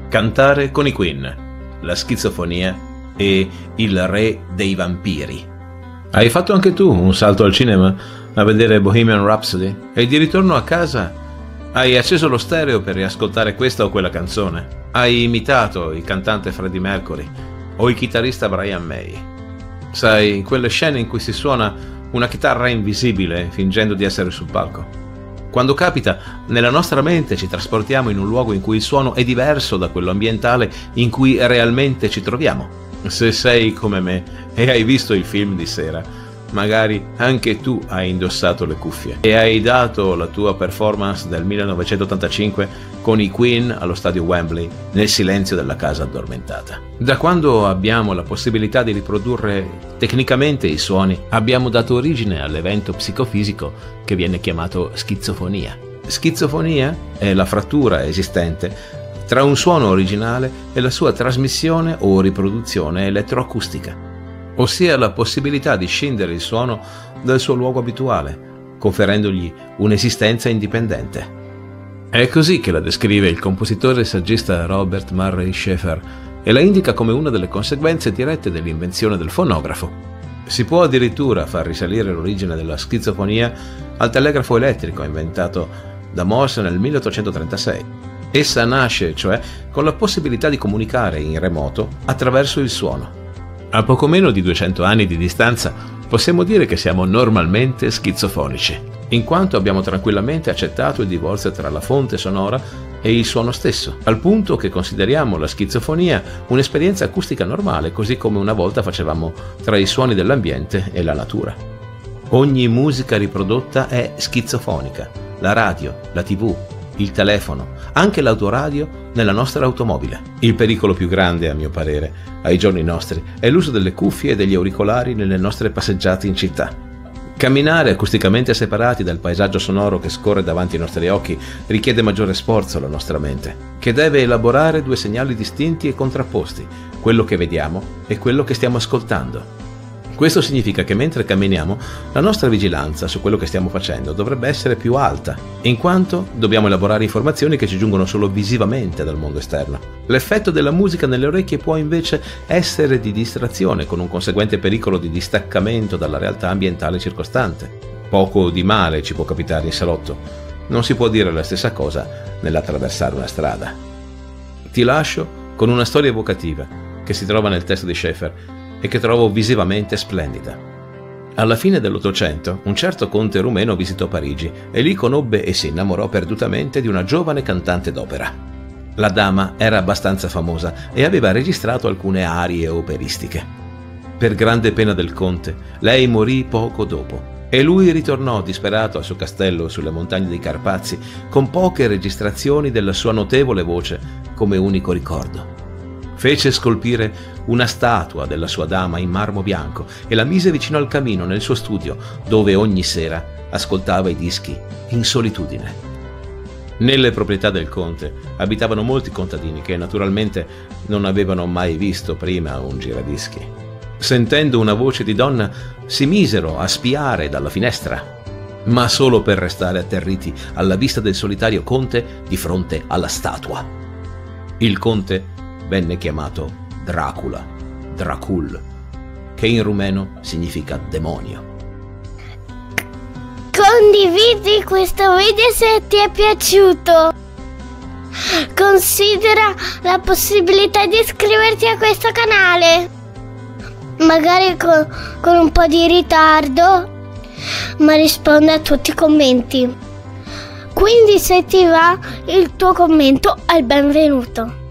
Cantare con i Queen, la schizofonia e il re dei vampiri. Hai fatto anche tu un salto al cinema a vedere Bohemian Rhapsody e di ritorno a casa hai acceso lo stereo per riascoltare questa o quella canzone? Hai imitato il cantante Freddie Mercury o il chitarrista Brian May? Sai, quelle scene in cui si suona una chitarra invisibile fingendo di essere sul palco? Quando capita, nella nostra mente ci trasportiamo in un luogo in cui il suono è diverso da quello ambientale in cui realmente ci troviamo. Se sei come me e hai visto il film di sera, magari anche tu hai indossato le cuffie e hai dato la tua performance del 1985 con i Queen allo stadio Wembley nel silenzio della casa addormentata. Da quando abbiamo la possibilità di riprodurre tecnicamente i suoni, abbiamo dato origine all'evento psicofisico che viene chiamato schizofonia. Schizofonia è la frattura esistente tra un suono originale e la sua trasmissione o riproduzione elettroacustica, ossia la possibilità di scindere il suono dal suo luogo abituale, conferendogli un'esistenza indipendente. È così che la descrive il compositore e saggista Robert Murray Schafer e la indica come una delle conseguenze dirette dell'invenzione del fonografo. Si può addirittura far risalire l'origine della schizofonia al telegrafo elettrico inventato da Morse nel 1836. Essa nasce, cioè, con la possibilità di comunicare in remoto attraverso il suono. A poco meno di 200 anni di distanza possiamo dire che siamo normalmente schizofonici, in quanto abbiamo tranquillamente accettato il divorzio tra la fonte sonora e il suono stesso, al punto che consideriamo la schizofonia un'esperienza acustica normale, così come una volta facevamo tra i suoni dell'ambiente e la natura. Ogni musica riprodotta è schizofonica: la radio, la TV, il telefono, anche l'autoradio nella nostra automobile. Il pericolo più grande, a mio parere, ai giorni nostri, è l'uso delle cuffie e degli auricolari nelle nostre passeggiate in città. Camminare acusticamente separati dal paesaggio sonoro che scorre davanti ai nostri occhi richiede maggiore sforzo alla nostra mente, che deve elaborare due segnali distinti e contrapposti, quello che vediamo e quello che stiamo ascoltando. Questo significa che mentre camminiamo, la nostra vigilanza su quello che stiamo facendo dovrebbe essere più alta, in quanto dobbiamo elaborare informazioni che ci giungono solo visivamente dal mondo esterno. L'effetto della musica nelle orecchie può invece essere di distrazione, con un conseguente pericolo di distaccamento dalla realtà ambientale circostante. Poco di male ci può capitare in salotto. Non si può dire la stessa cosa nell'attraversare una strada. Ti lascio con una storia evocativa che si trova nel testo di Schafer e che trovo visivamente splendida. Alla fine dell'Ottocento, un certo conte rumeno visitò Parigi e lì conobbe e si innamorò perdutamente di una giovane cantante d'opera. La dama era abbastanza famosa e aveva registrato alcune arie operistiche. Per grande pena del conte, lei morì poco dopo e lui ritornò disperato al suo castello sulle montagne dei Carpazi con poche registrazioni della sua notevole voce come unico ricordo. Fece scolpire una statua della sua dama in marmo bianco e la mise vicino al camino nel suo studio, dove ogni sera ascoltava i dischi in solitudine. Nelle proprietà del conte abitavano molti contadini che naturalmente non avevano mai visto prima un giradischi. Sentendo una voce di donna, si misero a spiare dalla finestra, ma solo per restare atterriti alla vista del solitario conte di fronte alla statua. Il conte venne chiamato Dracula, Dracul, che in rumeno significa demonio. Condividi questo video se ti è piaciuto. Considera la possibilità di iscriverti a questo canale, magari con un po' di ritardo, ma rispondo a tutti i commenti. Quindi se ti va, il tuo commento è il benvenuto.